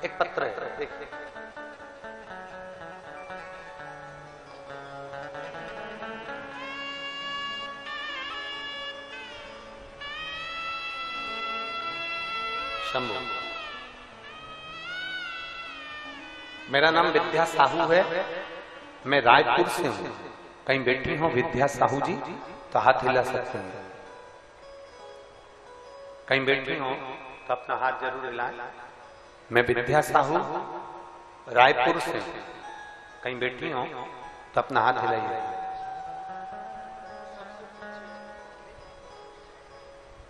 एक पत्र है, देखिए। शंभू, मेरा नाम विद्या साहू है, मैं रायपुर से हूं। कहीं बैठी हो विद्या साहू जी तो हाथ हिला सकते हैं। कहीं बैठी हो तो अपना हाथ जरूर हिलाएं। मैं विद्या साहू रायपुर से हूं। कहीं बैठी हो तो अपना हाथ हिलाइए।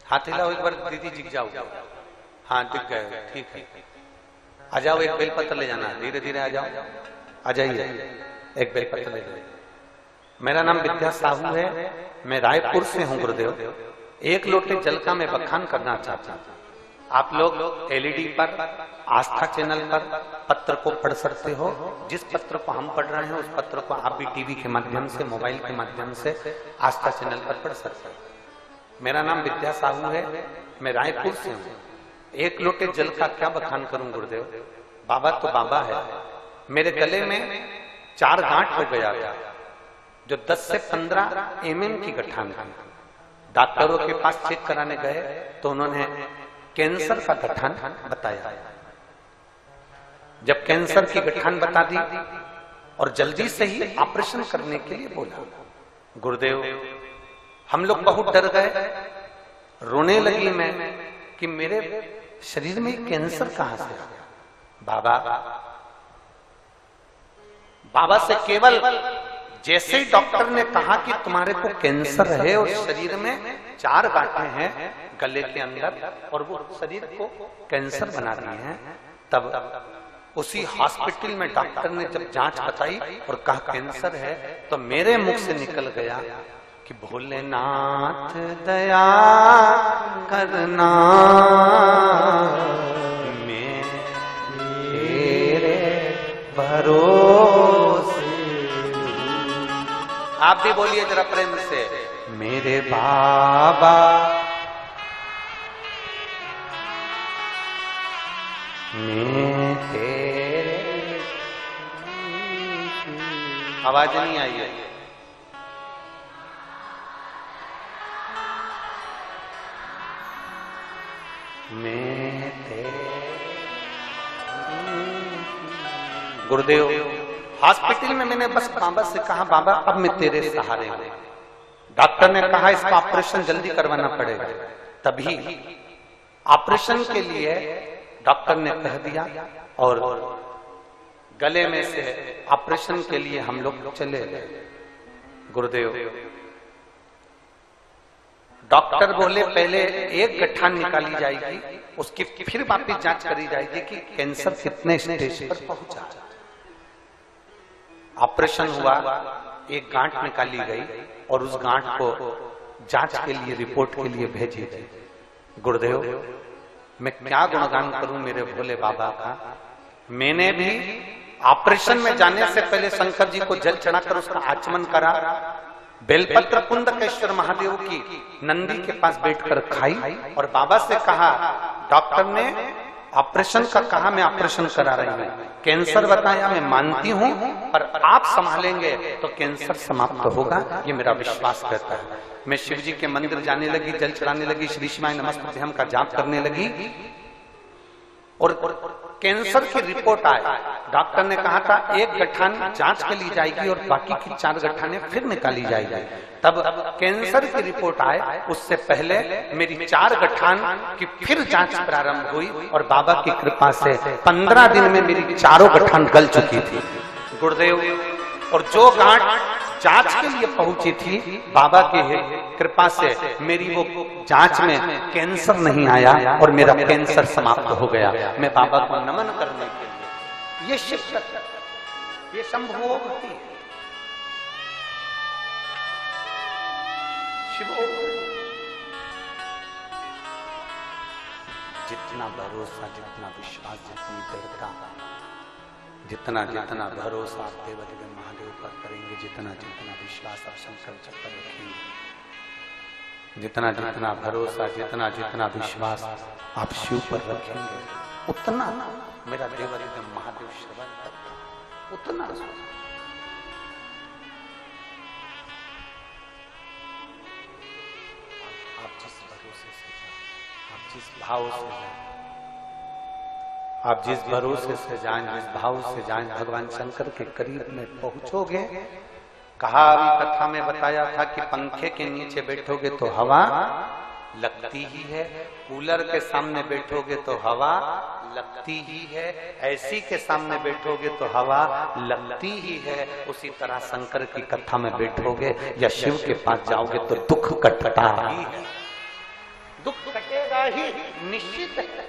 हाथ हिलाओ एक बार, दीदी दिख जाओ। हाँ दिख गए, ठीक है। आ जाओ, एक बेलपत्र ले जाना, धीरे धीरे आ जाओ। आ जाइए, एक बेलपत्र ले जाइए। मेरा नाम विद्या साहू है, मैं रायपुर से हूं गुरुदेव। एक लोटे जल का मैं बखान करना चाहता हूं। आप लोग एलईडी पर, आस्था चैनल पर पत्र को पढ़ सकते हो। जिस पत्र को हम पढ़ रहे हैं उस पत्र को आप भी टीवी के माध्यम से, मोबाइल के माध्यम से आस्था चैनल पर पढ़ सकते हो। मेरा नाम विद्या साहू है, मैं रायपुर से हूं। एक लोटे जल का क्या बखान करूं गुरुदेव। बाबा तो बाबा है। मेरे गले में 4 गांठ हो गया था, जो 10 से 15 mm की गठान थी। डॉक्टरों के पास चेक कराने गए तो उन्होंने कैंसर का गठान बताया। जब कैंसर की गठान बता दी और जल्दी से ही ऑपरेशन करने के लिए बोला, गुरुदेव हम लोग बहुत डर गए। रोने लगी मैं कि मेरे शरीर में कैंसर कहां से आ गया। बाबा से केवल जैसे ही डॉक्टर ने कहा कि तुम्हारे को कैंसर है और शरीर में 4 गांठें हैं गले के अंदर और वो शरीर को कैंसर बना दिए हैं, तब उसी हॉस्पिटल में डॉक्टर ने जब जांच बताई और कहा कैंसर है, तो मेरे मुख से निकल गया कि भोलेनाथ दया करना, मेरे भरोसे। आप भी बोलिए जरा प्रेम से, मेरे बाबा मैं तेरे। आवाज नहीं आई है। मैं तेरे। गुरुदेव हॉस्पिटल में मैंने बस बाबा से कहा, बाबा अब मैं तेरे सहारे हूं। डॉक्टर ने कहा इसका ऑपरेशन जल्दी करवाना पड़ेगा। तभी ऑपरेशन के लिए डॉक्टर ने कह दिया और गले में से ऑपरेशन के लिए हम लोग चले गए। गुरुदेव डॉक्टर बोले पहले एक गठान निकाली जाएगी, उसकी फिर वापस जांच करी जाएगी कि कैंसर कितने स्टेज पर पहुंचा। ऑपरेशन हुआ, एक गांठ निकाली गई और उस गांठ को जांच के लिए, रिपोर्ट के लिए भेजी गई। गुरुदेव मैं क्या गुणगान करूं मेरे भोले बाबा का। मैंने भी ऑपरेशन में जाने से पहले शंकर जी को जल चढ़ाकर उसका आचमन करा। बेलपत्र कुंदकेश्वर महादेव की नंदी के पास बैठकर खाई और बाबा से कहा, डॉक्टर ने ऑपरेशन का कहा, मैं ऑपरेशन करा रही हूं। कैंसर बताया, मैं मानती हूं, पर आप संभालेंगे तो कैंसर समाप्त होगा, ये मेरा विश्वास कहता है। मैं शिव जी के मंदिर जाने लगी, जल चढ़ाने लगी, श्री शिवाय नमस्तुभ्यम का जाप करने लगी और कैंसर की रिपोर्ट आए। डॉक्टर ने कहा था एक गठान जांच के लिए जाएगी और बाकी की 4 गठानें फिर निकाली जाएगी। तब कैंसर की रिपोर्ट आए उससे पहले मेरी 4 गठान की फिर जांच प्रारंभ हुई और बाबा की कृपा से 15 दिन में मेरी 4 गठान गल चुकी थी गुरुदेव। और जो गांठ जांच के लिए पहुंची थी, बाबा की कृपा से मेरी वो जांच में कैंसर नहीं आया और मेरा कैंसर समाप्त हो गया। मैं बाबा को नमन करने के लिए, ये शिव शक्ति, ये शंभु भक्ति है। शिव जितना भरोसा, जितना विश्वास, जितनी दृढ़ता, जितना जितना भरोसा आप देवदेव महादेव पर करेंगे, जितना जितना विश्वास आप शंकर जी पर रखेंगे, जितना जितना भरोसा, जितना जितना विश्वास आप शिव पर रखेंगे, उतना मेरा देवादिदेव महादेव श्रवण करता, उतना सोच। आप जिस भरोसे से जाए, आप जिस भाव से जाए, आप जिस भरोसे से जाएं, जिस भाव से जाएं, भगवान शंकर के करीब में पहुंचोगे। कहा अभी कथा में बताया था कि पंखे के नीचे बैठोगे तो हवा लगती ही है, कूलर के सामने बैठोगे तो हवा लगती ही है, ऐसी के सामने बैठोगे तो हवा लगती ही है। उसी तरह शंकर की कथा में बैठोगे या शिव के पास जाओगे तो दुख कटता ही है, दुख कटेगा ही निश्चित है।